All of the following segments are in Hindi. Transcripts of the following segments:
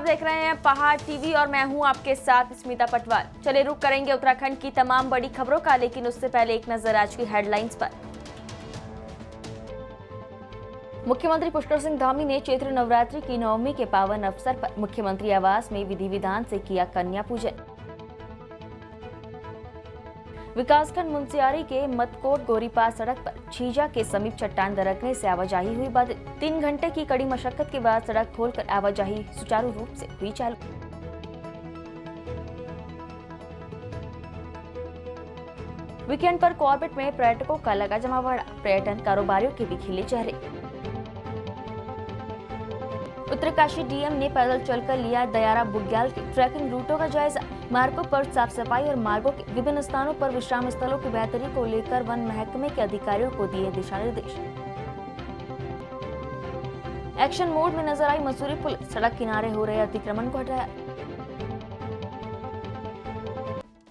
आप देख रहे हैं पहाड़ टीवी और मैं हूं आपके साथ स्मिता पटवाल। चलिए रुक करेंगे उत्तराखंड की तमाम बड़ी खबरों का, लेकिन उससे पहले एक नजर आज की हेडलाइंस पर। मुख्यमंत्री पुष्कर सिंह धामी ने चैत्र नवरात्रि की नवमी के पावन अवसर पर मुख्यमंत्री आवास में विधि विधान से किया कन्या पूजन। विकासखंड मुंसियारी के मतकोट गोरीपास सड़क पर छीजा के समीप चट्टान दरकने से आवाजाही हुई बाधित। 3 घंटे की कड़ी मशक्कत के बाद सड़क खोलकर आवाजाही सुचारू रूप से हुई चालू। वीकेंड पर कॉर्बेट में पर्यटकों का लगा जमावड़ा, पर्यटन कारोबारियों के भी खिले चेहरे। उत्तरकाशी डीएम ने पैदल चलकर लिया दयारा बुग्याल के ट्रैकिंग रूटों का जायजा। मार्गों पर साफ सफाई और मार्गों के विभिन्न स्थानों पर विश्राम स्थलों की बेहतरी को लेकर वन महकमे के अधिकारियों को दिए दिशा निर्देश। एक्शन मोड में नजर आई मसूरी पुलिस, सड़क किनारे हो रहे अतिक्रमण को हटाया।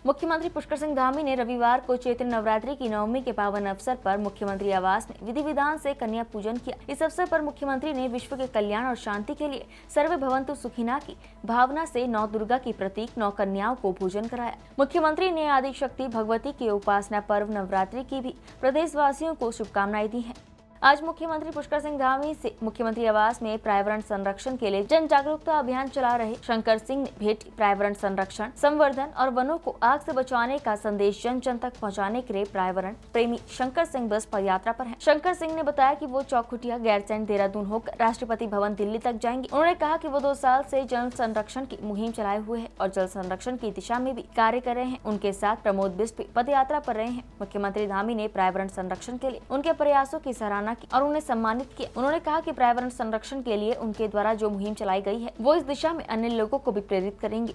मुख्यमंत्री पुष्कर सिंह धामी ने रविवार को चैत्र नवरात्रि की नवमी के पावन अवसर पर मुख्यमंत्री आवास में विधि विधान से कन्या पूजन किया। इस अवसर पर मुख्यमंत्री ने विश्व के कल्याण और शांति के लिए सर्वे भवन्तु सुखिना की भावना से 9 दुर्गा की प्रतीक 9 कन्याओं को पूजन कराया। मुख्यमंत्री ने आदि शक्ति भगवती के उपासना पर्व नवरात्रि की भी प्रदेशवासियों को शुभकामनाएं दी हैं। आज मुख्यमंत्री पुष्कर सिंह धामी से मुख्यमंत्री आवास में पर्यावरण संरक्षण के लिए जन जागरूकता अभियान चला रहे शंकर सिंह ने भेंट पर्यावरण संरक्षण, संवर्धन और वनों को आग से बचाने का संदेश जन जन तक पहुंचाने के लिए पर्यावरण प्रेमी शंकर सिंह बस पदयात्रा पर हैं। शंकर सिंह ने बताया कि वो चौखुटिया, गैरसैंण, देहरादून होकर राष्ट्रपति भवन दिल्ली तक जाएंगे। उन्होंने कहा कि वो 2 साल से जल संरक्षण की मुहिम चलाए हुए हैं और जल संरक्षण की दिशा में भी कार्य कर रहे हैं। उनके साथ प्रमोद बिस्प पदयात्रा पर रहे हैं। मुख्यमंत्री धामी ने पर्यावरण संरक्षण के लिए उनके प्रयासों की सराहना और उन्हें सम्मानित किया। उन्होंने कहा कि पर्यावरण संरक्षण के लिए उनके द्वारा जो मुहिम चलाई गई है वो इस दिशा में अन्य लोगों को भी प्रेरित करेंगे।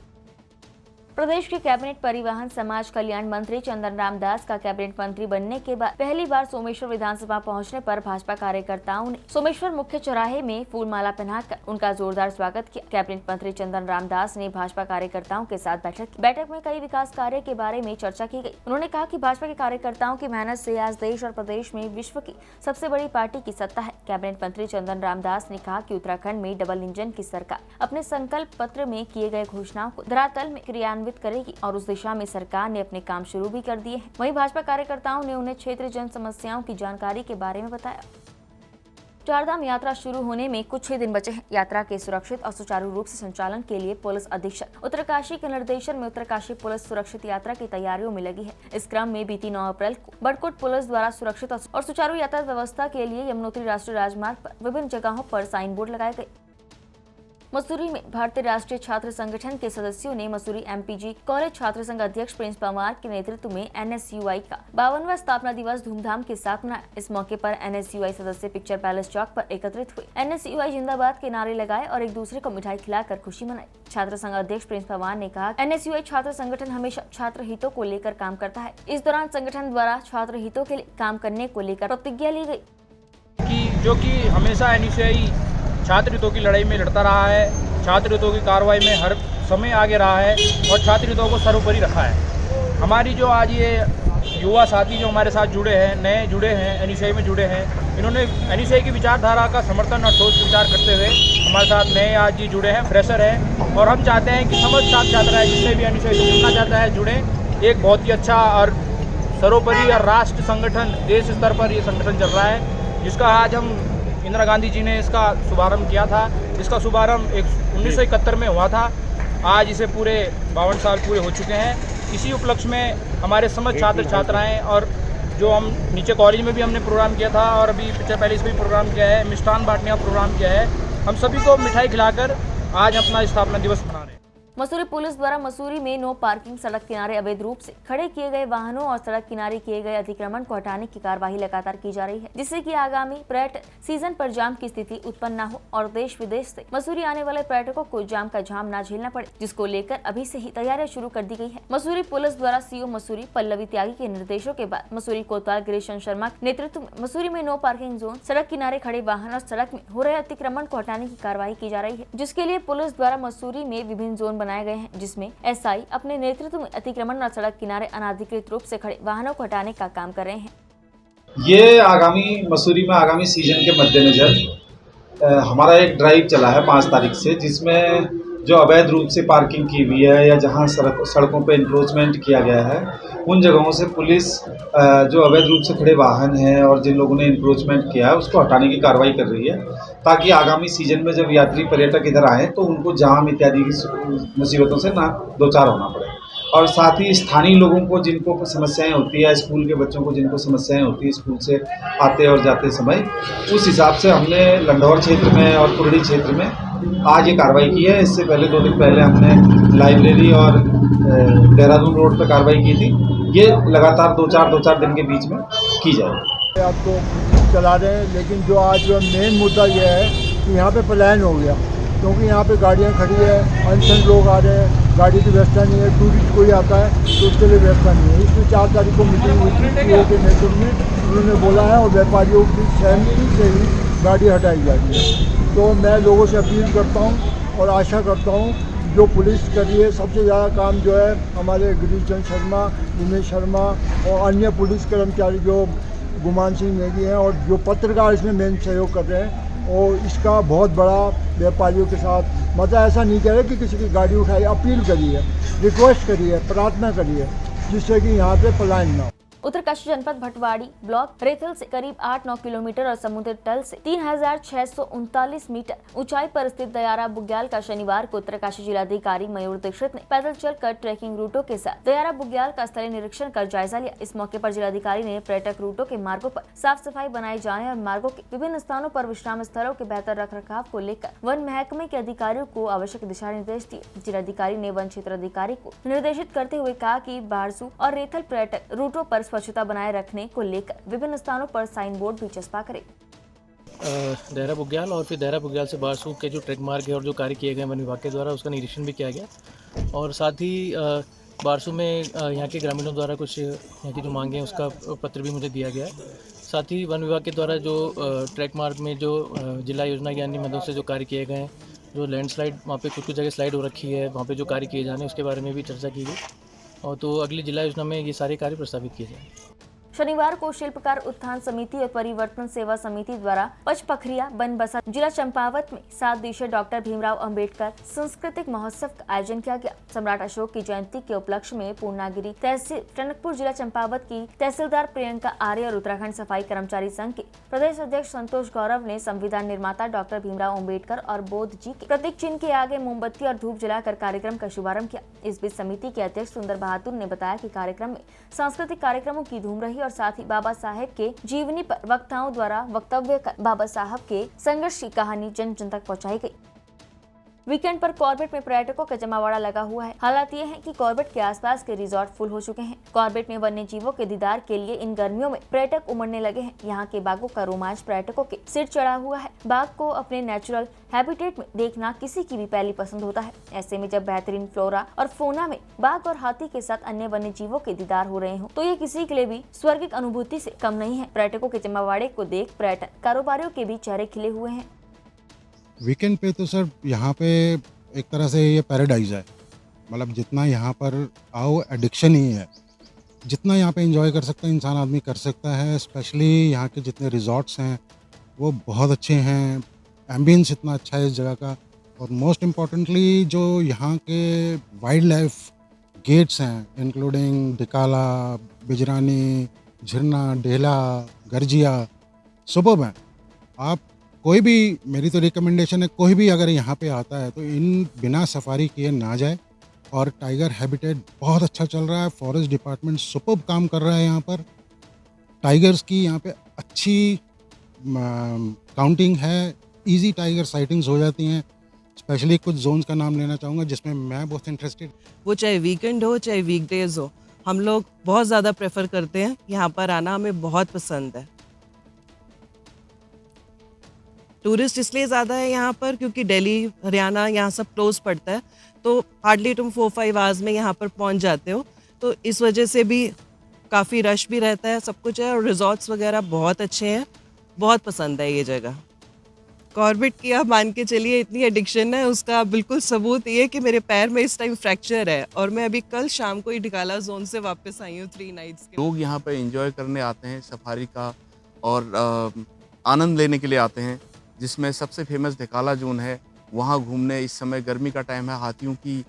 प्रदेश के कैबिनेट परिवहन समाज कल्याण मंत्री चंदन राम दास का कैबिनेट मंत्री बनने के बाद पहली बार सोमेश्वर विधानसभा पहुंचने पर भाजपा कार्यकर्ताओं ने सोमेश्वर मुख्य चौराहे में फूलमाला पहनाकर उनका जोरदार स्वागत किया। कैबिनेट मंत्री चंदन राम दास ने भाजपा कार्यकर्ताओं के साथ बैठक की। बैठक में कई विकास कार्य के बारे में चर्चा की गई। उन्होंने कहा कि भाजपा के कार्यकर्ताओं की मेहनत से आज देश और प्रदेश में विश्व की सबसे बड़ी पार्टी की सत्ता है। कैबिनेट मंत्री चंदन राम दास ने कहा कि उत्तराखंड में डबल इंजन की सरकार अपने संकल्प पत्र में किए गए घोषणाओं को धरातल में क्रियान्वित करेगी और उस दिशा में सरकार ने अपने काम शुरू भी कर दिए हैं। वहीं भाजपा कार्यकर्ताओं ने उन्हें क्षेत्र जन समस्याओं की जानकारी के बारे में बताया। चारधाम यात्रा शुरू होने में कुछ ही दिन बचे हैं। यात्रा के सुरक्षित और सुचारू रूप से संचालन के लिए पुलिस अधीक्षक उत्तरकाशी के निर्देशन में उत्तरकाशी पुलिस सुरक्षित यात्रा की तैयारियों में लगी है। इस क्रम में बीती 9 अप्रैल को बड़कोट पुलिस द्वारा सुरक्षित और सुचारू यातायात व्यवस्था के लिए यमुनोत्री राष्ट्रीय राजमार्ग पर विभिन्न जगहों पर साइन बोर्ड लगाए गए। मसूरी में भारतीय राष्ट्रीय छात्र संगठन के सदस्यों ने मसूरी एमपीजी कॉलेज छात्र संघ अध्यक्ष प्रिंस पवार के नेतृत्व में एनएसयूआई का 52वां स्थापना दिवस धूमधाम के साथ मनाया। इस मौके पर एनएसयूआई सदस्य पिक्चर पैलेस चौक पर एकत्रित हुए। एनएसयूआई जिंदाबाद के नारे लगाए और एक दूसरे को मिठाई खिलाकर खुशी मनाई। छात्र संघ अध्यक्ष प्रिंस पवार ने कहा, एनएसयूआई छात्र संगठन हमेशा छात्र हितों को लेकर काम करता है। इस दौरान संगठन द्वारा छात्र हितों के लिए काम करने को लेकर प्रतिज्ञा ली गयी, जो की हमेशा एनएसयूआई छात्र हितों की लड़ाई में लड़ता रहा है, छात्र हितों की कार्रवाई में हर समय आगे रहा है और छात्र हितों को सर्वोपरि रखा है। हमारी जो आज ये युवा साथी जो हमारे साथ जुड़े हैं, नए जुड़े हैं, एनएसयूआई में जुड़े हैं, इन्होंने एनएसयूआई की विचारधारा का समर्थन और ठोस विचार करते हुए हमारे साथ नए आज जी जुड़े हैं, फ्रेशर हैं और हम चाहते हैं कि समस्त छात्र छात्राएं जितने भी एनएसयूआई से जुड़ना चाहता है जुड़े। एक बहुत ही अच्छा और सर्वोपरि और राष्ट्र संगठन, देश स्तर पर ये संगठन चल रहा है, जिसका आज हम इंदिरा गांधी जी ने इसका शुभारंभ किया था। इसका शुभारंभ 1971 में हुआ था। आज इसे पूरे 52 साल पूरे हो चुके हैं। इसी उपलक्ष्य में हमारे समस्त छात्र छात्राएं और जो हम नीचे कॉलेज में भी हमने प्रोग्राम किया था और अभी पिक्चर पैलेस में भी प्रोग्राम किया है, मिष्ठान बांटने का प्रोग्राम किया है। हम सभी को मिठाई खिलाकर आज अपना स्थापना दिवस मना रहे हैं। मसूरी पुलिस द्वारा मसूरी में नो पार्किंग, सड़क किनारे अवैध रूप से खड़े किए गए वाहनों और सड़क किनारे किए गए अतिक्रमण को हटाने की कार्यवाही लगातार की जा रही है, जिससे कि आगामी पर्यटन सीजन पर जाम की स्थिति उत्पन्न न हो और देश विदेश से मसूरी आने वाले पर्यटकों को जाम का झाम न झेलना पड़े, जिसको लेकर अभी से ही तैयारियां शुरू कर दी गई है। मसूरी पुलिस द्वारा सीओ मसूरी पल्लवी त्यागी के निर्देशों के बाद मसूरी कोतवाल गिरीशन शर्मा के नेतृत्व में मसूरी में नो पार्किंग जोन, सड़क किनारे खड़े वाहन और सड़क में हो रहे अतिक्रमण को हटाने की कार्यवाही की जा रही है, जिसके लिए पुलिस द्वारा मसूरी में विभिन्न जोन बनाए गए हैं, जिसमें एसआई अपने नेतृत्व में अतिक्रमण और सड़क किनारे अनाधिकृत रूप से खड़े वाहनों को हटाने का काम कर रहे हैं। ये आगामी मसूरी में आगामी सीजन के मद्देनजर हमारा एक ड्राइव चला है 5 तारीख से, जिसमें जो अवैध रूप से पार्किंग की हुई है या जहाँ सड़कों पे इंक्रोचमेंट किया गया है, उन जगहों से पुलिस जो अवैध रूप से खड़े वाहन हैं और जिन लोगों ने इंक्रोचमेंट किया है उसको हटाने की कार्रवाई कर रही है, ताकि आगामी सीजन में जब यात्री पर्यटक इधर आएँ तो उनको जाम इत्यादि की मुसीबतों से ना दो चार होना पड़े। और साथ ही स्थानीय लोगों को जिनको समस्याएं होती है, स्कूल के बच्चों को जिनको समस्याएं होती है स्कूल से आते और जाते समय, उस हिसाब से हमने लंढौर क्षेत्र में और कुर्डी क्षेत्र में आज ये कार्रवाई की है। इससे पहले 2 दिन पहले हमने लाइब्रेरी और देहरादून रोड पर कार्रवाई की थी। ये लगातार 2-4 दिन के बीच में की जाएगी। आप तो चला रहे हैं, लेकिन जो आज मेन मुद्दा ये है कि यहाँ पे पलायन हो गया, क्योंकि यहाँ पे गाड़ियाँ खड़ी है, अनशन लोग आ रहे हैं, गाड़ी की व्यवस्था नहीं है, टूरिस्ट कोई आता है तो उसके लिए व्यवस्था नहीं है। इसलिए 4 तारीख को मीटिंग हुई थी के नेतृत्व में, उन्होंने बोला है और व्यापारियों की सहमति से ही गाड़ी हटाई जा रही है। तो मैं लोगों से अपील करता हूँ और आशा करता हूँ जो पुलिस कर रही है, सबसे ज़्यादा काम जो है हमारे गिरीश चंद्र शर्मा, दिनेश शर्मा और अन्य पुलिस कर्मचारी जो गुमान सिंह नेगी हैं और जो पत्रकार इसमें मेन सहयोग कर रहे हैं, और इसका बहुत बड़ा व्यापारियों के साथ मतलब ऐसा नहीं कह रहे कि किसी की गाड़ी उठाई, अपील करी है, रिक्वेस्ट करी है, प्रार्थना करी है, जिससे कि यहाँ पे पलायन ना हो। उत्तरकाशी जनपद भटवाड़ी ब्लॉक रेथल से करीब 8-9 किलोमीटर और समुद्र तल से 3639 मीटर ऊंचाई पर स्थित दयारा बुग्याल का शनिवार को उत्तरकाशी जिलाधिकारी मयूर दीक्षित ने पैदल चलकर ट्रैकिंग रूटों के साथ दयारा बुग्याल का स्थलीय निरीक्षण कर जायजा लिया। इस मौके पर जिलाधिकारी ने पर्यटक रूटों के मार्गों पर साफ सफाई बनाए जाने और मार्गों के विभिन्न स्थानों पर विश्राम स्थलों के बेहतर रखरखाव को लेकर वन महकमे के अधिकारियों को आवश्यक दिशा निर्देश दिए। जिलाधिकारी ने वन क्षेत्र अधिकारी को निर्देशित करते हुए कहा कि बारसू और रेथल पर्यटक रूटों पर स्वच्छता बनाए रखने को लेकर विभिन्न स्थानों पर साइन बोर्ड भी चस्पा करे। दहरा बुग्याल और फिर दहरा बुग्याल से बारसू के जो ट्रैक मार्ग है और जो कार्य किए गए वन विभाग के द्वारा, उसका निरीक्षण भी किया गया। और साथ ही बारसू में यहाँ के ग्रामीणों द्वारा कुछ यहाँ की जो मांगे हैं उसका पत्र भी मुझे दिया गया है। साथ ही वन विभाग के द्वारा जो ट्रैक मार्ग में जो जिला योजना की अन्य मदों से जो कार्य किए गए हैं, जो लैंडस्लाइड वहाँ पे कुछ जगह स्लाइड हो रखी है, वहाँ पे जो कार्य किए जाने उसके बारे में भी चर्चा की गई, और तो अगली जिला योजना में ये सारे कार्य प्रस्तावित किए जाएंगे। शनिवार को शिल्पकार उत्थान समिति और परिवर्तन सेवा समिति द्वारा पचपखरिया बनबसा जिला चंपावत में 7 दिवसीय डॉक्टर भीमराव अंबेडकर सांस्कृतिक महोत्सव का आयोजन किया गया। सम्राट अशोक की जयंती के उपलक्ष्य में पूर्णागिरी तहसील टनकपुर जिला चंपावत की तहसीलदार प्रियंका आर्य और उत्तराखंड सफाई कर्मचारी संघ के प्रदेश अध्यक्ष संतोष गौरव ने संविधान निर्माता डॉक्टर भीमराव अंबेडकर और बौद्ध जी के प्रतीक चिन्ह के आगे मोमबत्ती और धूप जलाकर कार्यक्रम का शुभारंभ किया। इस बीच समिति के अध्यक्ष सुंदर बहादुर ने बताया कि कार्यक्रम में सांस्कृतिक कार्यक्रमों की धूम रही और साथ ही बाबा साहेब के जीवनी पर वक्ताओं द्वारा वक्तव्य कर बाबा साहब के संघर्ष की कहानी जन जन तक पहुंचाई गई। वीकेंड पर कॉर्बेट में पर्यटकों का जमावड़ा लगा हुआ है। हालात ये है कि कॉर्बेट के आसपास के रिजॉर्ट फुल हो चुके हैं। कॉर्बेट में वन्य जीवों के दीदार के लिए इन गर्मियों में पर्यटक उमड़ने लगे हैं। यहाँ के बाघों का रोमांच पर्यटकों के सिर चढ़ा हुआ है। बाघ को अपने नेचुरल हैबिटेट में देखना किसी की भी पहली पसंद होता है। ऐसे में जब बेहतरीन फ्लोरा और फोना में बाघ और हाथी के साथ अन्य वन्य जीवों के दीदार हो रहे हो, तो ये किसी के लिए भी स्वर्गिक अनुभूति से कम नहीं है। पर्यटकों के जमावड़े को देख पर्यटन कारोबारियों के भी चेहरे खिले हुए हैं। वीकेंड पे तो सर यहाँ पे एक तरह से ये पैराडाइज है। मतलब जितना यहाँ पर आओ एडिक्शन ही है, जितना यहाँ पे एंजॉय कर सकता है इंसान आदमी कर सकता है। स्पेशली यहाँ के जितने रिजॉर्ट्स हैं वो बहुत अच्छे हैं, एम्बियंस इतना अच्छा है इस जगह का, और मोस्ट इम्पॉर्टेंटली जो यहाँ के वाइल्ड लाइफ गेट्स हैं इंक्लूडिंग डिकाला, बिजरानी, झिरना, डेला, गर्जिया, सुबह हैं। आप कोई भी, मेरी तो रिकमेंडेशन है, कोई भी अगर यहाँ पे आता है तो इन बिना सफारी किए ना जाए। और टाइगर हैबिटेट बहुत अच्छा चल रहा है, फॉरेस्ट डिपार्टमेंट सुपर्ब काम कर रहा है यहाँ पर। टाइगर्स की यहाँ पे अच्छी काउंटिंग है, इजी टाइगर साइटिंग्स हो जाती हैं। स्पेशली कुछ जोन्स का नाम लेना चाहूँगा जिसमें मैं बहुत इंटरेस्टेड। वो चाहे वीकेंड हो चाहे वीकडेज हो, हम लोग बहुत ज़्यादा प्रेफर करते हैं यहाँ पर आना, हमें बहुत पसंद है। टूरिस्ट इसलिए ज़्यादा है यहाँ पर क्योंकि दिल्ली, हरियाणा यहाँ सब क्लोज पड़ता है, तो हार्डली तुम 4-5 आवर्स में यहाँ पर पहुँच जाते हो, तो इस वजह से भी काफ़ी रश भी रहता है, सब कुछ है। और रिजॉर्ट्स वगैरह बहुत अच्छे हैं, बहुत पसंद है ये जगह। कॉर्बेट की आप मान के चलिए इतनी एडिक्शन है, उसका बिल्कुल सबूत ये कि मेरे पैर में इस टाइम फ्रैक्चर है और मैं अभी कल शाम को ही डिकाला जोन से वापस आई हूँ 3 नाइट्स के। लोग यहाँ पर एंजॉय करने आते हैं सफारी का और आनंद लेने के लिए आते हैं, जिसमें सबसे फेमस डिकाला जोन है वहाँ घूमने। इस समय गर्मी का टाइम है, हाथियों की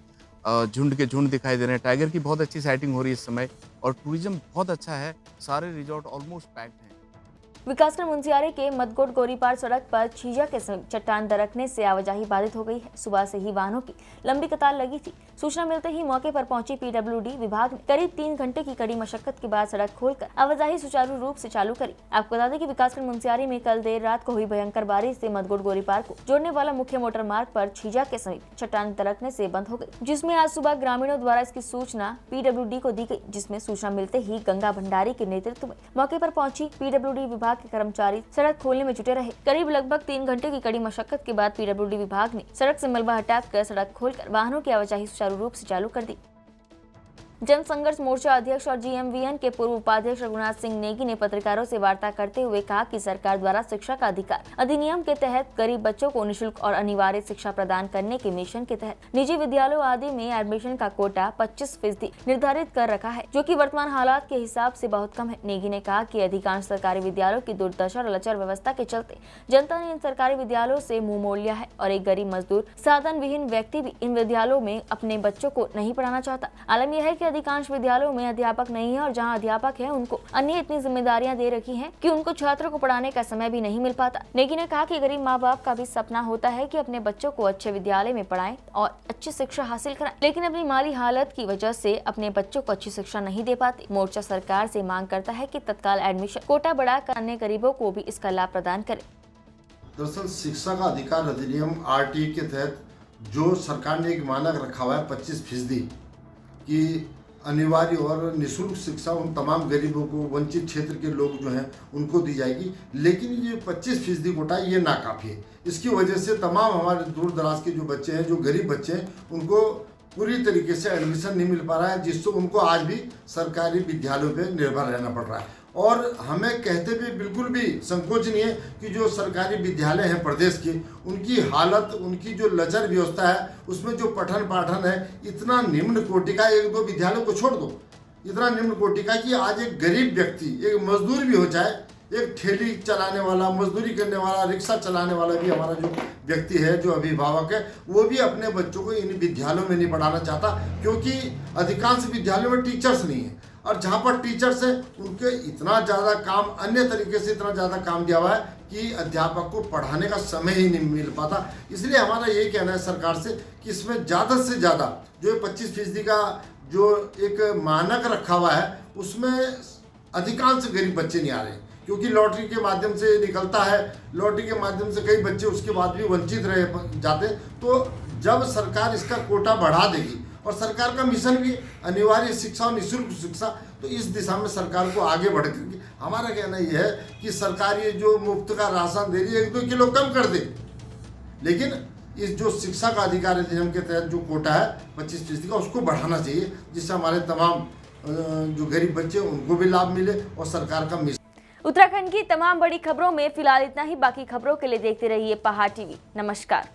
झुंड के झुंड दिखाई दे रहे हैं। टाइगर की बहुत अच्छी साइटिंग हो रही है इस समय और टूरिज्म बहुत अच्छा है। सारे रिजॉर्ट ऑलमोस्ट पैक्ड हैं। विकासखंड मुंसियारी के मदगोट गोरीपार सड़क पर छीजा के समीप चट्टान दरकने से आवाजाही बाधित हो गई है। सुबह से ही वाहनों की लंबी कतार लगी थी। सूचना मिलते ही मौके पर पहुंची पीडब्ल्यूडी विभाग ने करीब 3 घंटे की कड़ी मशक्कत के बाद सड़क खोलकर आवाजाही सुचारू रूप से चालू करी। आपको बता दें कि विकासखंड मुंसियारी में कल देर रात को हुई भयंकर बारिश से मदगोट गोरीपार को जोड़ने वाला मुख्य मोटर मार्ग पर छीजा के समीप चट्टान दरकने से बंद हो गई, जिसमें आज सुबह ग्रामीणों द्वारा इसकी सूचना पीडब्ल्यूडी को दी गई, जिसमें सूचना मिलते ही गंगा भंडारी के नेतृत्व में मौके पर पहुंची पीडब्ल्यूडी विभाग के कर्मचारी सड़क खोलने में जुटे रहे। करीब लगभग 3 घंटे की कड़ी मशक्कत के बाद पीडब्ल्यूडी विभाग ने सड़क से मलबा हटाकर सड़क खोलकर वाहनों की आवाजाही सुचारू रूप से चालू कर दी। जन संघर्ष मोर्चा अध्यक्ष और जीएमवीएन के पूर्व उपाध्यक्ष रघुनाथ सिंह नेगी ने पत्रकारों से वार्ता करते हुए कहा कि सरकार द्वारा शिक्षा का अधिकार अधिनियम के तहत गरीब बच्चों को निःशुल्क और अनिवार्य शिक्षा प्रदान करने के मिशन के तहत निजी विद्यालयों आदि में एडमिशन का कोटा 25% निर्धारित कर रखा है, जो कि वर्तमान हालात के हिसाब से बहुत कम है। नेगी ने कहा कि अधिकांश सरकारी विद्यालयों की दुर्दशा और लचर व्यवस्था के चलते जनता ने इन सरकारी विद्यालयों से मुंह मोड़ लिया है और एक गरीब मजदूर साधन विहीन व्यक्ति भी इन विद्यालयों में अपने बच्चों को नहीं पढ़ाना चाहता। आलम यह है कि अधिकांश विद्यालयों में अध्यापक नहीं है और जहां अध्यापक है उनको अन्य इतनी जिम्मेदारियां दे रखी हैं कि उनको छात्रों को पढ़ाने का समय भी नहीं मिल पाता। नेगी ने कहा कि गरीब माँ बाप का भी सपना होता है कि अपने बच्चों को अच्छे विद्यालय में पढ़ाएं और अच्छी शिक्षा हासिल कराएं, लेकिन अपनी माली हालत की वजह से अपने बच्चों को अच्छी शिक्षा नहीं दे पाते। मोर्चा सरकार से मांग करता है कि तत्काल एडमिशन कोटा बढ़ाकर अन्य गरीबों को भी इसका लाभ प्रदान करे। दरअसल शिक्षा का अधिकार अधिनियम आरटीई के तहत जो सरकार ने एक मानक रखा हुआ है 25% की अनिवार्य और निःशुल्क शिक्षा उन तमाम गरीबों को, वंचित क्षेत्र के लोग जो हैं उनको दी जाएगी, लेकिन ये 25% कोटा ये नाकाफी है। इसकी वजह से तमाम हमारे दूर दराज के जो बच्चे हैं, जो गरीब बच्चे हैं, उनको पूरी तरीके से एडमिशन नहीं मिल पा रहा है, जिससे उनको आज भी सरकारी विद्यालयों पे निर्भर रहना पड़ रहा है। और हमें कहते हुए बिल्कुल भी संकोच नहीं है कि जो सरकारी विद्यालय हैं प्रदेश के, उनकी हालत, उनकी जो लचर व्यवस्था है, उसमें जो पठन पाठन है इतना निम्न कोटि का, 1-2 विद्यालयों को छोड़ दो, इतना निम्न कोटि का कि आज एक गरीब व्यक्ति, एक मजदूर भी हो जाए, एक ठेली चलाने वाला, मजदूरी करने वाला, रिक्शा चलाने वाला भी हमारा जो व्यक्ति है, जो अभिभावक है, वो भी अपने बच्चों को इन विद्यालयों में नहीं पढ़ाना चाहता, क्योंकि अधिकांश विद्यालयों में टीचर्स नहीं है और जहाँ पर टीचर्स हैं उनके इतना ज़्यादा काम, अन्य तरीके से इतना ज़्यादा काम दिया हुआ है कि अध्यापक को पढ़ाने का समय ही नहीं मिल पाता। इसलिए हमारा यही कहना है सरकार से कि इसमें ज़्यादा से ज़्यादा जो 25% का जो एक मानक रखा हुआ है, उसमें अधिकांश गरीब बच्चे नहीं आ रहे, क्योंकि लॉटरी के माध्यम से निकलता है, लॉटरी के माध्यम से कई बच्चे उसके बाद भी वंचित रह जाते। तो जब सरकार इसका कोटा बढ़ा देगी और सरकार का मिशन भी अनिवार्य शिक्षा और निःशुल्क शिक्षा, तो इस दिशा में सरकार को आगे बढ़ करके हमारा कहना यह है कि सरकार ये जो मुफ्त का राशन दे रही है 1-2 किलो कम कर दे, लेकिन इस जो शिक्षा का अधिकार अधिनियम के तहत जो कोटा है 25% का, उसको बढ़ाना चाहिए, जिससे हमारे तमाम जो गरीब बच्चे उनको भी लाभ मिले और सरकार का मिशन। उत्तराखंड की तमाम बड़ी खबरों में फिलहाल इतना ही। बाकी खबरों के लिए देखते रहिए पहाड़ टीवी। नमस्कार।